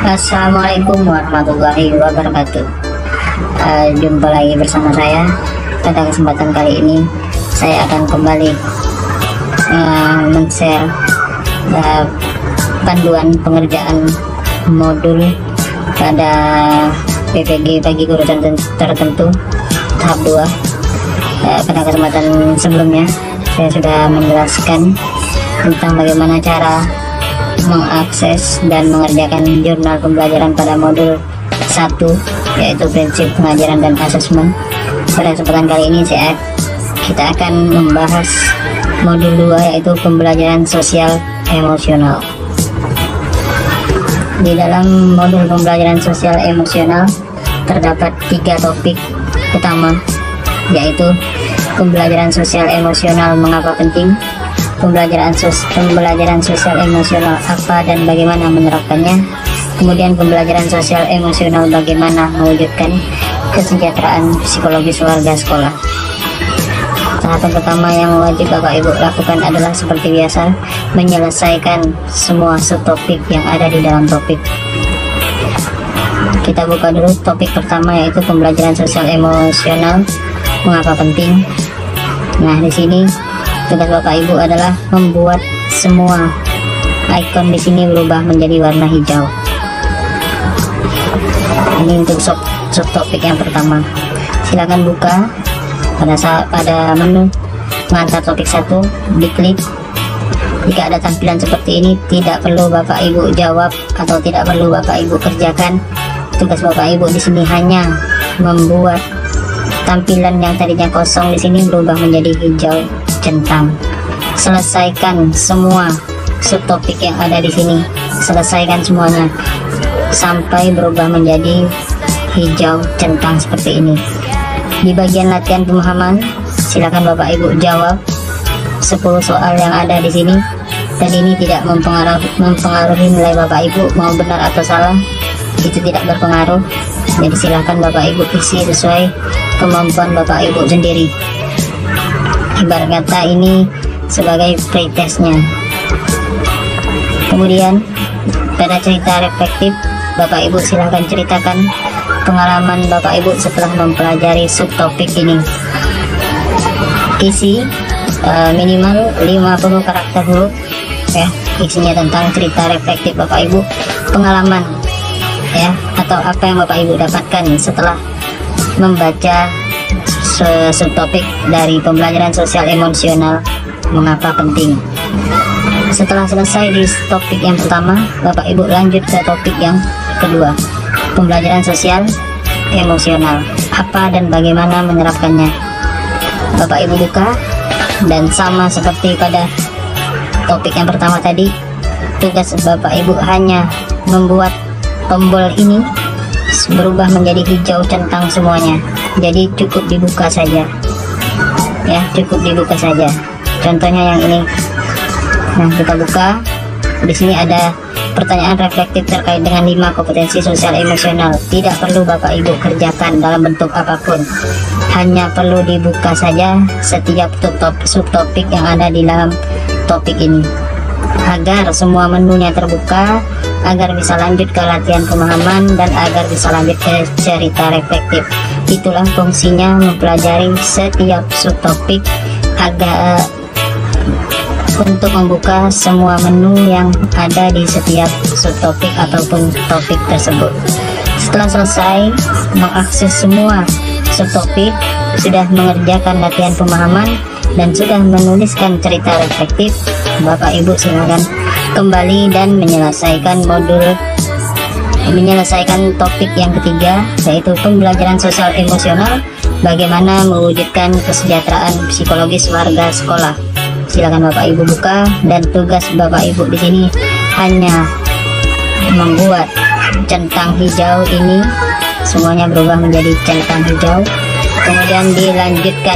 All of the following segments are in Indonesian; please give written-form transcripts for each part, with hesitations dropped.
Assalamualaikum warahmatullahi wabarakatuh. Jumpa lagi bersama saya. Pada kesempatan kali ini saya akan kembali men-share panduan pengerjaan modul pada PPG bagi guru tertentu tahap 2. Pada kesempatan sebelumnya saya sudah menjelaskan tentang bagaimana cara mengakses dan mengerjakan jurnal pembelajaran pada modul 1, yaitu prinsip pengajaran dan asesmen. Pada kesempatan kali ini kita akan membahas modul 2, yaitu pembelajaran sosial emosional. Di dalam modul pembelajaran sosial emosional terdapat 3 topik utama, yaitu pembelajaran sosial emosional mengapa penting, pembelajaran sosial emosional apa dan bagaimana menerapkannya, kemudian pembelajaran sosial emosional bagaimana mewujudkan kesejahteraan psikologis warga sekolah. Tahapan pertama yang wajib Bapak Ibu lakukan adalah seperti biasa menyelesaikan semua subtopik yang ada di dalam topik. Kita buka dulu topik pertama, yaitu pembelajaran sosial emosional mengapa penting. Nah, di sini tugas Bapak Ibu adalah membuat semua icon di sini berubah menjadi warna hijau. Ini untuk subtopik yang pertama. Silakan buka pada menu pengantar topik 1, diklik. Jika ada tampilan seperti ini, tidak perlu Bapak Ibu jawab atau tidak perlu Bapak Ibu kerjakan. Tugas Bapak Ibu di sini hanya membuat tampilan yang tadinya kosong di sini berubah menjadi hijau centang. Selesaikan semua subtopik yang ada di sini, selesaikan semuanya sampai berubah menjadi hijau centang seperti ini. Di bagian latihan pemahaman, silakan Bapak Ibu jawab 10 soal yang ada di sini, dan ini tidak mempengaruhi nilai Bapak Ibu mau benar atau salah, itu tidak berpengaruh. Jadi silakan Bapak Ibu isi sesuai kemampuan Bapak Ibu sendiri. Ibarat kata ini sebagai pretestnya. Kemudian pada cerita reflektif, Bapak Ibu silahkan ceritakan pengalaman Bapak Ibu setelah mempelajari subtopik ini. Isi minimal 50 karakter huruf, ya. Isinya tentang cerita reflektif Bapak Ibu, pengalaman, ya, atau apa yang Bapak Ibu dapatkan setelah membaca subtopik dari pembelajaran sosial emosional mengapa penting. Setelah selesai di topik yang pertama, Bapak Ibu lanjut ke topik yang kedua, pembelajaran sosial emosional apa dan bagaimana menerapkannya. Bapak Ibu buka, dan sama seperti pada topik yang pertama tadi, tugas Bapak Ibu hanya membuat tombol ini berubah menjadi hijau centang semuanya. Jadi cukup dibuka saja, ya, cukup dibuka saja. Contohnya yang ini. Nah, kita buka. Di sini ada pertanyaan reflektif terkait dengan 5 kompetensi sosial emosional. Tidak perlu Bapak Ibu kerjakan dalam bentuk apapun, hanya perlu dibuka saja setiap subtopik yang ada di dalam topik ini, agar semua menunya terbuka, agar bisa lanjut ke latihan pemahaman, dan agar bisa lanjut ke cerita reflektif. Itulah fungsinya mempelajari setiap subtopik, agar untuk membuka semua menu yang ada di setiap subtopik ataupun topik tersebut. Setelah selesai mengakses semua subtopik, sudah mengerjakan latihan pemahaman, dan sudah menuliskan cerita reflektif, Bapak Ibu silakan kembali dan menyelesaikan topik yang ketiga, yaitu pembelajaran sosial emosional bagaimana mewujudkan kesejahteraan psikologis warga sekolah. Silakan Bapak Ibu buka, dan tugas Bapak Ibu di sini hanya membuat centang hijau ini semuanya berubah menjadi centang hijau. Kemudian dilanjutkan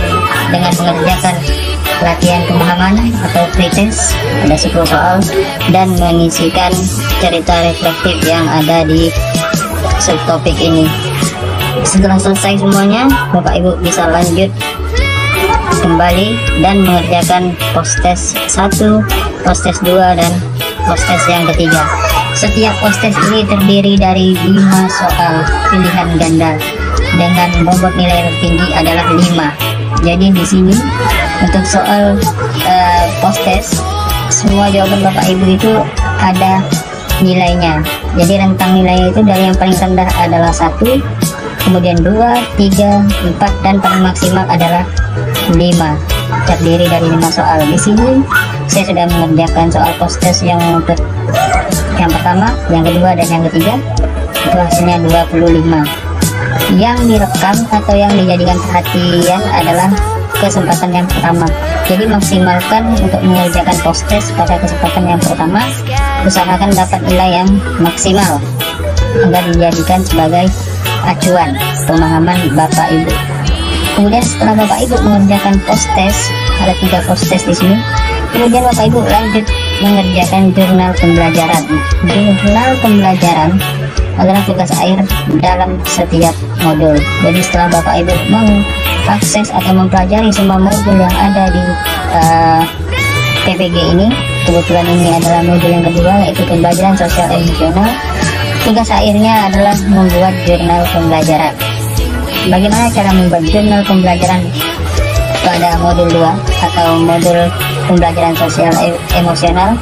dengan mengerjakan latihan pemahaman atau pretest, ada 10 soal, dan mengisikan cerita reflektif yang ada di subtopik ini. Setelah selesai semuanya, Bapak Ibu bisa lanjut kembali dan mengerjakan post test 1, post test 2, dan post test yang ketiga. Setiap postes ini terdiri dari 5 soal pilihan ganda dengan bobot nilai tertinggi adalah 5. Jadi di sini untuk soal postes, semua jawaban Bapak Ibu itu ada nilainya. Jadi rentang nilainya itu dari yang paling rendah adalah 1, kemudian 2, 3, 4, dan paling maksimal adalah 5. Terdiri dari 5 soal. Di sini saya sudah mengerjakan soal postes yang pertama, yang kedua, dan yang ketiga. Itu hasilnya 25. Yang direkam atau yang dijadikan perhatian adalah kesempatan yang pertama. Jadi maksimalkan untuk mengerjakan postes pada kesempatan yang pertama. Usahakan dapat nilai yang maksimal agar dijadikan sebagai acuan pemahaman Bapak Ibu. Kemudian setelah Bapak Ibu mengerjakan postes, ada 3 postes di sini. Kemudian Bapak Ibu lanjut mengerjakan jurnal pembelajaran. Jurnal pembelajaran adalah tugas akhir dalam setiap modul. Jadi setelah Bapak Ibu mengakses atau mempelajari semua modul yang ada di PPG ini, kebetulan ini adalah modul yang kedua, yaitu pembelajaran sosial emosional. Tugas akhirnya adalah membuat jurnal pembelajaran. Bagaimana cara membuat jurnal pembelajaran pada modul 2 atau modul pembelajaran sosial emosional?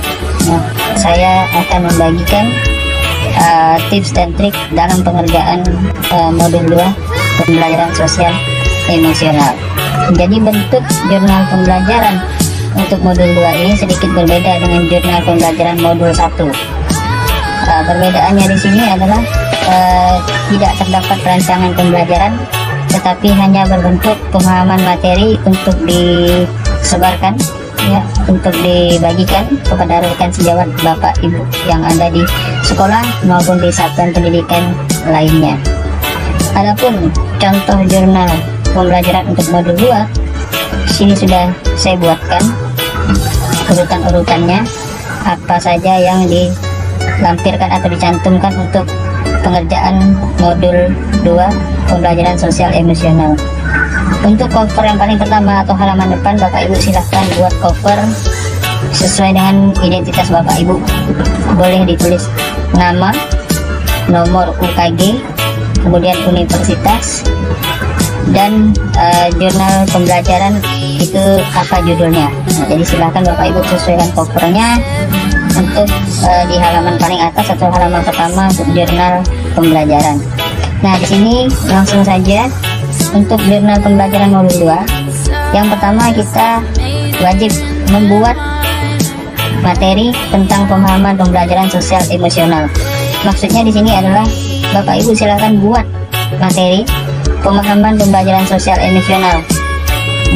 Nah, saya akan membagikan tips dan trik dalam pengerjaan modul 2 pembelajaran sosial emosional. Jadi bentuk jurnal pembelajaran untuk modul 2 ini sedikit berbeda dengan jurnal pembelajaran modul 1. Perbedaannya di sini adalah tidak terdapat rancangan pembelajaran, tetapi hanya berbentuk pemahaman materi untuk disebarkan, ya, untuk dibagikan kepada rekan sejawat Bapak Ibu yang ada di sekolah maupun di satuan pendidikan lainnya. Adapun contoh jurnal pembelajaran untuk modul 2, sini sudah saya buatkan urutan-urutannya, apa saja yang dilampirkan atau dicantumkan untuk pengerjaan modul 2 pembelajaran sosial emosional. Untuk cover yang paling pertama atau halaman depan, Bapak Ibu silahkan buat cover sesuai dengan identitas Bapak Ibu. Boleh ditulis nama, nomor UKG, kemudian universitas, dan jurnal pembelajaran itu apa judulnya. Nah, jadi silahkan Bapak Ibu sesuaikan covernya untuk di halaman paling atas atau halaman pertama untuk jurnal pembelajaran. Nah, di sini langsung saja untuk jurnal pembelajaran modul 2. Yang pertama, kita wajib membuat materi tentang pemahaman pembelajaran sosial emosional. Maksudnya di sini adalah Bapak Ibu silakan buat materi pemahaman pembelajaran sosial emosional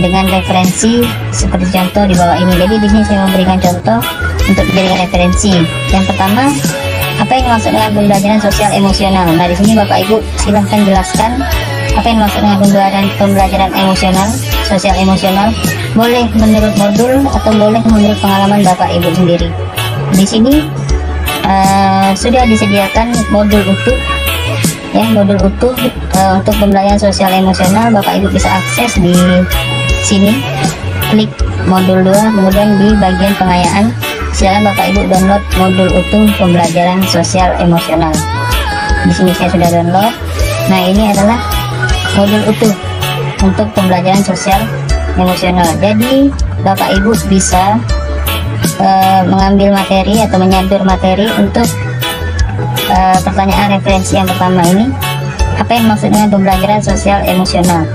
dengan referensi seperti contoh di bawah ini. Jadi di sini saya memberikan contoh untuk dijadikan referensi. Yang pertama, apa yang dimaksud dengan pembelajaran sosial emosional? Nah, di sini Bapak Ibu silahkan jelaskan apa yang dimaksud dengan pembelajaran emosional, sosial emosional. Boleh menurut modul atau boleh menurut pengalaman Bapak Ibu sendiri. Di sini sudah disediakan modul utuh, ya, modul utuh untuk pembelajaran sosial emosional. Bapak Ibu bisa akses di sini, klik modul 2, kemudian di bagian pengayaan silakan Bapak Ibu download modul utuh pembelajaran sosial emosional. Di sini saya sudah download. Nah, ini adalah modul utuh untuk pembelajaran sosial emosional. Jadi Bapak Ibu bisa mengambil materi atau menyadur materi untuk pertanyaan referensi yang pertama ini. Apa yang maksudnya pembelajaran sosial emosional?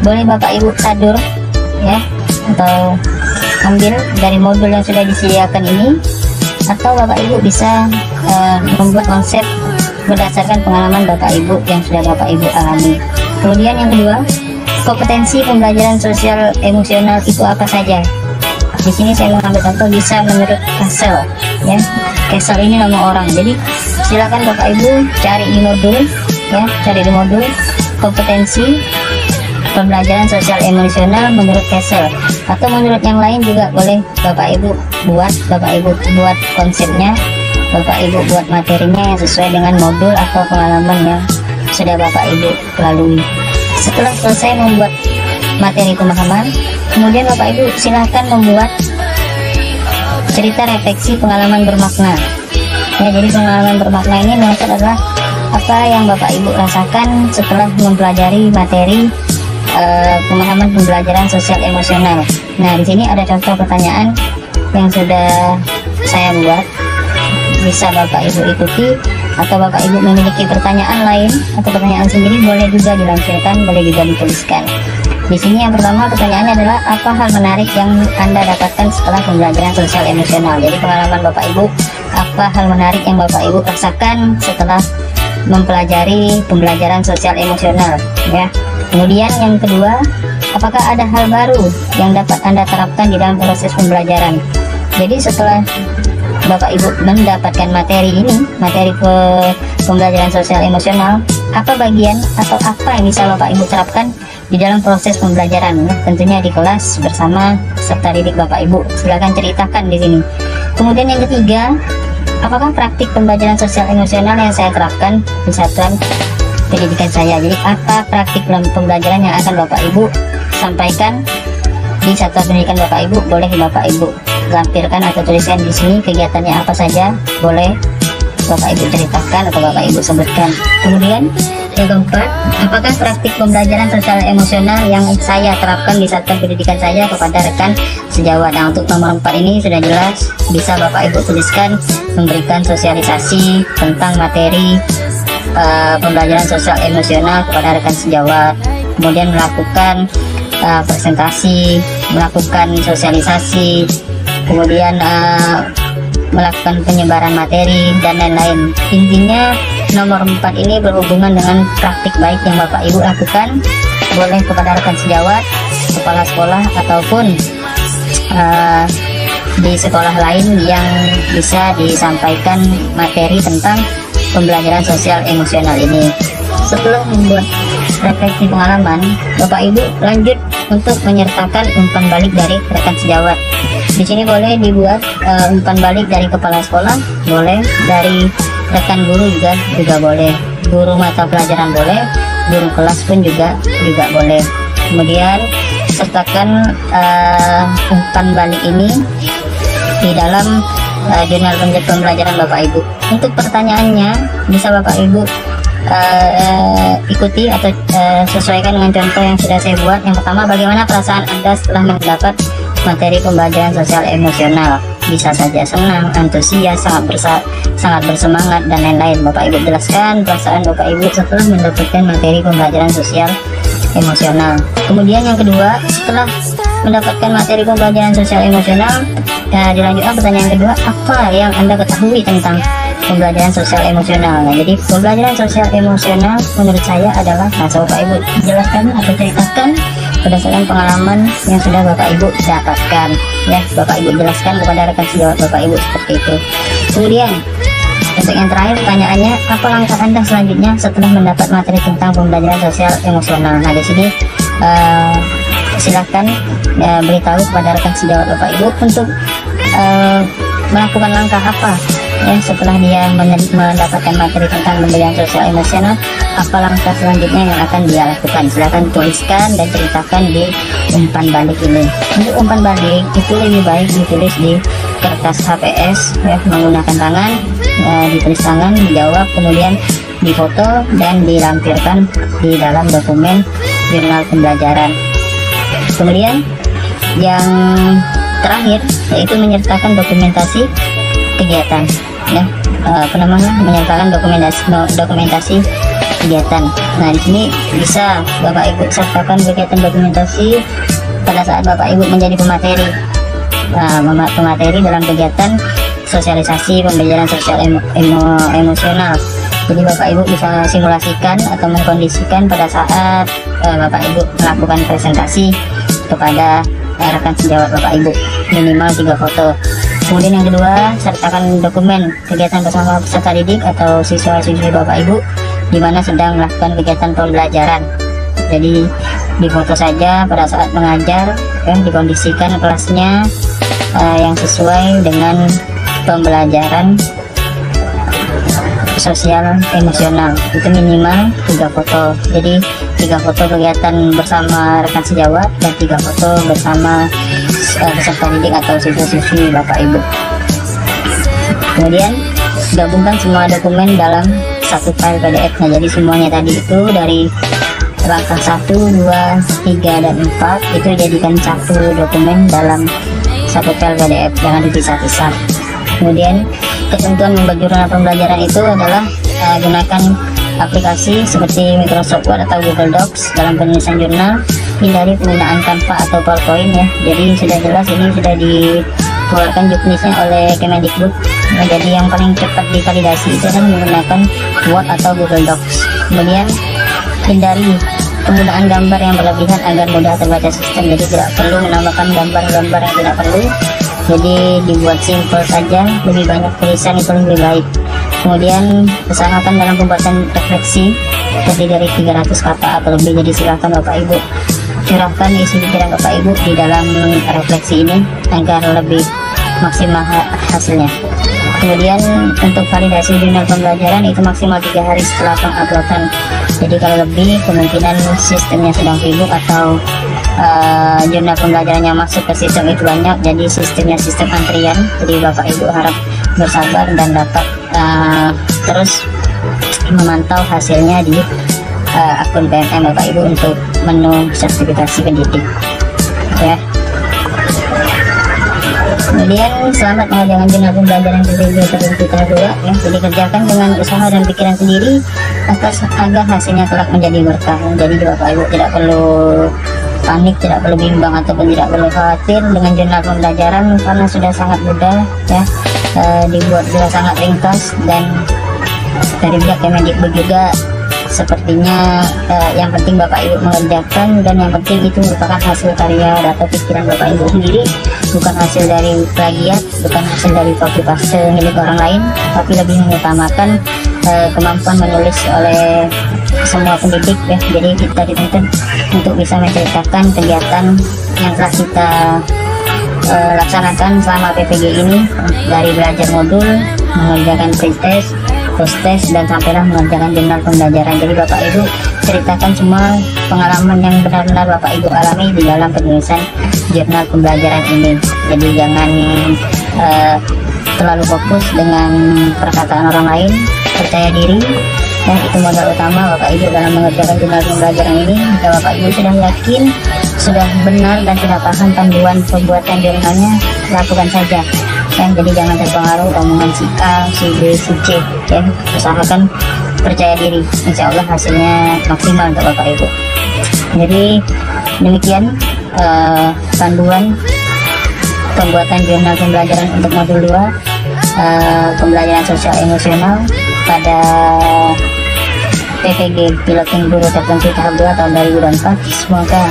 Boleh Bapak Ibu sadur, ya, atau ambil dari modul yang sudah disediakan ini, atau Bapak Ibu bisa membuat konsep berdasarkan pengalaman Bapak Ibu yang sudah Bapak Ibu alami. Kemudian yang kedua, kompetensi pembelajaran sosial emosional itu apa saja? Di sini saya mengambil contoh bisa menurut Castle, ya. Castle ini nama orang. Jadi silakan Bapak Ibu cari di modul, ya, cari di modul kompetensi pembelajaran sosial emosional menurut Castle, atau menurut yang lain juga boleh Bapak Ibu buat. Bapak Ibu buat konsepnya, Bapak Ibu buat materinya yang sesuai dengan modul atau pengalaman yang sudah Bapak Ibu lalui. Setelah selesai membuat materi pemahaman, kemudian Bapak Ibu silahkan membuat cerita refleksi pengalaman bermakna. Ya, jadi pengalaman bermakna ini maksud adalah apa yang Bapak Ibu rasakan setelah mempelajari materi pemahaman pembelajaran sosial emosional. Nah, di sini ada contoh pertanyaan yang sudah saya buat, bisa Bapak Ibu ikuti, atau Bapak Ibu memiliki pertanyaan lain atau pertanyaan sendiri boleh juga dilampirkan, boleh juga dituliskan. Di sini yang pertama pertanyaannya adalah apa hal menarik yang Anda dapatkan setelah pembelajaran sosial emosional. Jadi pengalaman Bapak Ibu, apa hal menarik yang Bapak Ibu rasakan setelah mempelajari pembelajaran sosial emosional, ya. Kemudian yang kedua, apakah ada hal baru yang dapat Anda terapkan di dalam proses pembelajaran. Jadi setelah Bapak Ibu mendapatkan materi ini, materi pembelajaran sosial emosional, apa bagian atau apa yang bisa Bapak Ibu terapkan di dalam proses pembelajaran, ya, tentunya di kelas bersama peserta didik Bapak Ibu. Silakan ceritakan di sini. Kemudian yang ketiga, apakah praktik pembelajaran sosial emosional yang saya terapkan di satuan pendidikan saya. Jadi apa praktik pembelajaran yang akan Bapak Ibu sampaikan di satuan pendidikan Bapak Ibu, boleh Bapak Ibu lampirkan atau tuliskan di sini kegiatannya apa saja, boleh Bapak Ibu ceritakan atau Bapak Ibu sebutkan. Kemudian yang keempat, apakah praktik pembelajaran sosial emosional yang saya terapkan di satuan pendidikan saya kepada rekan sejawat. Nah, untuk nomor 4 ini sudah jelas, bisa Bapak Ibu tuliskan, memberikan sosialisasi tentang materi pembelajaran sosial emosional kepada rekan sejawat, kemudian melakukan presentasi, melakukan sosialisasi, kemudian melakukan penyebaran materi dan lain-lain. Intinya nomor 4 ini berhubungan dengan praktik baik yang Bapak Ibu lakukan, boleh kepada rekan sejawat, kepala sekolah, ataupun di sekolah lain yang bisa disampaikan materi tentang pembelajaran sosial emosional ini. Setelah membuat refleksi pengalaman, Bapak Ibu lanjut untuk menyertakan umpan balik dari rekan sejawat. Di sini boleh dibuat umpan balik dari kepala sekolah, boleh dari rekan guru juga boleh, guru mata pelajaran boleh, guru kelas pun juga boleh. Kemudian sertakan umpan balik ini di dalam jurnal pembelajaran Bapak Ibu. Untuk pertanyaannya bisa Bapak Ibu ikuti atau sesuaikan dengan contoh yang sudah saya buat. Yang pertama, bagaimana perasaan Anda setelah mendapat materi pembelajaran sosial emosional? Bisa saja senang, antusias, sangat bersemangat, dan lain-lain. Bapak Ibu jelaskan perasaan Bapak Ibu setelah mendapatkan materi pembelajaran sosial emosional. Kemudian yang kedua, setelah mendapatkan materi pembelajaran sosial emosional, dilanjutkan pertanyaan kedua, apa yang Anda ketahui tentang pembelajaran sosial emosional. Nah, jadi pembelajaran sosial emosional menurut saya adalah, Bapak Ibu jelaskan atau ceritakan berdasarkan pengalaman yang sudah Bapak Ibu dapatkan, ya. Bapak Ibu jelaskan kepada rekan sejawat Bapak Ibu seperti itu. Kemudian untuk yang terakhir pertanyaannya, apa langkah Anda selanjutnya setelah mendapat materi tentang pembelajaran sosial emosional. Nah, di sini silakan beritahu kepada rekan sejawat Bapak Ibu untuk melakukan langkah apa, ya, setelah dia mendapatkan materi tentang pembelajaran sosial emosional, apa langkah selanjutnya yang akan dia lakukan. Silakan tuliskan dan ceritakan di umpan balik ini. Untuk umpan balik itu lebih baik ditulis di kertas HPS, ya, menggunakan tangan, ditulis tangan, dijawab, kemudian difoto dan dilampirkan di dalam dokumen jurnal pembelajaran. Kemudian yang terakhir yaitu menyertakan dokumentasi kegiatan, ya, menyertakan dokumentasi kegiatan. Nah, di sini bisa Bapak Ibu sertakan kegiatan dokumentasi pada saat Bapak Ibu menjadi pemateri. Nah, pemateri dalam kegiatan sosialisasi pembelajaran sosial emosional. Jadi Bapak Ibu bisa simulasikan atau mengkondisikan pada saat Bapak Ibu melakukan presentasi kepada rekan sejawat Bapak Ibu, minimal 3 foto. Kemudian yang kedua, sertakan dokumen kegiatan bersama peserta didik atau siswa-siswi Bapak Ibu di mana sedang melakukan kegiatan pembelajaran. Jadi difoto saja pada saat mengajar, dan dikondisikan kelasnya yang sesuai dengan pembelajaran sosial emosional. Itu minimal 3 foto. Jadi 3 foto kegiatan bersama rekan sejawat dan 3 foto bersama peserta didik atau siswa-siswi Bapak Ibu. Kemudian gabungkan semua dokumen dalam satu file PDF. Nah, jadi semuanya tadi itu dari langkah 1, 2, 3, dan 4 itu jadikan satu dokumen dalam satu file PDF, jangan dipisah-pisah. Kemudian ketentuan membuat jurnal pembelajaran itu adalah gunakan aplikasi seperti Microsoft Word atau Google Docs dalam penulisan jurnal. Hindari penggunaan Canva atau PowerPoint ya. Jadi sudah jelas ini sudah dikeluarkan juknisnya oleh Kemendikbud. Nah, jadi yang paling cepat divalidasi itu kan menggunakan Word atau Google Docs. Kemudian hindari penggunaan gambar yang berlebihan agar mudah terbaca sistem. Jadi tidak perlu menambahkan gambar-gambar yang tidak perlu. Jadi dibuat simple saja, lebih banyak tulisan itu lebih baik. Kemudian usahakan dalam pembuatan refleksi terdiri dari 300 kata atau lebih. Jadi silakan Bapak Ibu curahkan isi pikiran Bapak Ibu di dalam refleksi ini agar lebih maksimal hasilnya. Kemudian untuk validasi jurnal pembelajaran itu maksimal 3 hari setelah penguploadan. Jadi kalau lebih kemungkinan sistemnya sedang sibuk atau jurnal pembelajarannya masuk ke sistem itu banyak, jadi sistemnya sistem antrian. Jadi Bapak Ibu harap bersabar dan dapat terus memantau hasilnya di akun PMM Bapak Ibu untuk menu sertifikasi pendidik ya. Kemudian selamat mengerjakan jurnal pembelajaran PPG tertentu tahap 2 ya. Jadi kerjakan dengan usaha dan pikiran sendiri agar hasilnya kelak menjadi berkah. Jadi Bapak Ibu tidak perlu panik, tidak perlu bimbang ataupun tidak perlu khawatir dengan jurnal pembelajaran karena sudah sangat mudah ya, dibuat sudah sangat ringkas. Dan dari pihak Kemendikbud juga sepertinya yang penting Bapak Ibu mengerjakan, dan yang penting itu merupakan hasil karya atau pikiran Bapak Ibu sendiri, bukan hasil dari plagiat, bukan hasil dari copy paste milik orang lain, tapi lebih mengutamakan kemampuan menulis oleh semua pendidik ya. Jadi kita dituntut untuk bisa menceritakan kegiatan yang telah kita laksanakan selama PPG ini, dari belajar modul, mengerjakan pretest, post-test, dan sampailah mengerjakan jurnal pembelajaran. Jadi Bapak Ibu ceritakan semua pengalaman yang benar-benar Bapak Ibu alami di dalam penulisan jurnal pembelajaran ini. Jadi jangan terlalu fokus dengan perkataan orang lain, percaya diri, dan itu modal utama Bapak Ibu dalam mengerjakan jurnal pembelajaran ini. Jika Bapak Ibu sudah yakin, sudah benar, dan sudah paham panduan pembuatan jurnalnya, lakukan saja ya. Jadi jangan terpengaruh omongan si A, si B, si C ya. Usahakan percaya diri, insya Allah hasilnya maksimal untuk Bapak Ibu. Jadi demikian panduan pembuatan jurnal pembelajaran untuk modul 2 pembelajaran sosial emosional pada PPG Piloting Guru Tertentu tahap 2 tahun 2024. Semoga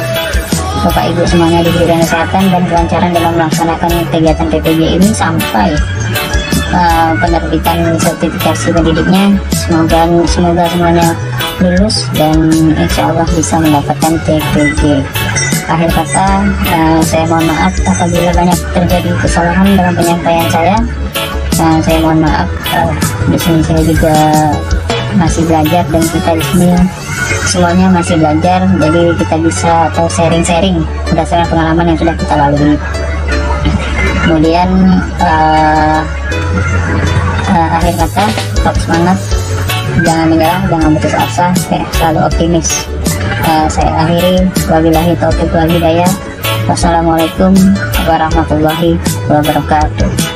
Bapak Ibu semuanya diberikan kesehatan dan kelancaran dalam melaksanakan kegiatan PPG ini sampai penerbitan sertifikasi pendidiknya. Semoga semuanya lulus dan insya Allah bisa mendapatkan PPG. Akhir kata, saya mohon maaf apabila banyak terjadi kesalahan dalam penyampaian saya. Saya mohon maaf, di sini saya juga masih belajar, dan kita di sini semuanya masih belajar. Jadi kita bisa atau sharing-sharing berdasarkan pengalaman yang sudah kita lalui. Kemudian akhir kata, tetap semangat, jangan menyerah, jangan putus asa, selalu optimis. Saya akhiri, wabillahi taufiq wal hidayah. Wassalamualaikum warahmatullahi wabarakatuh.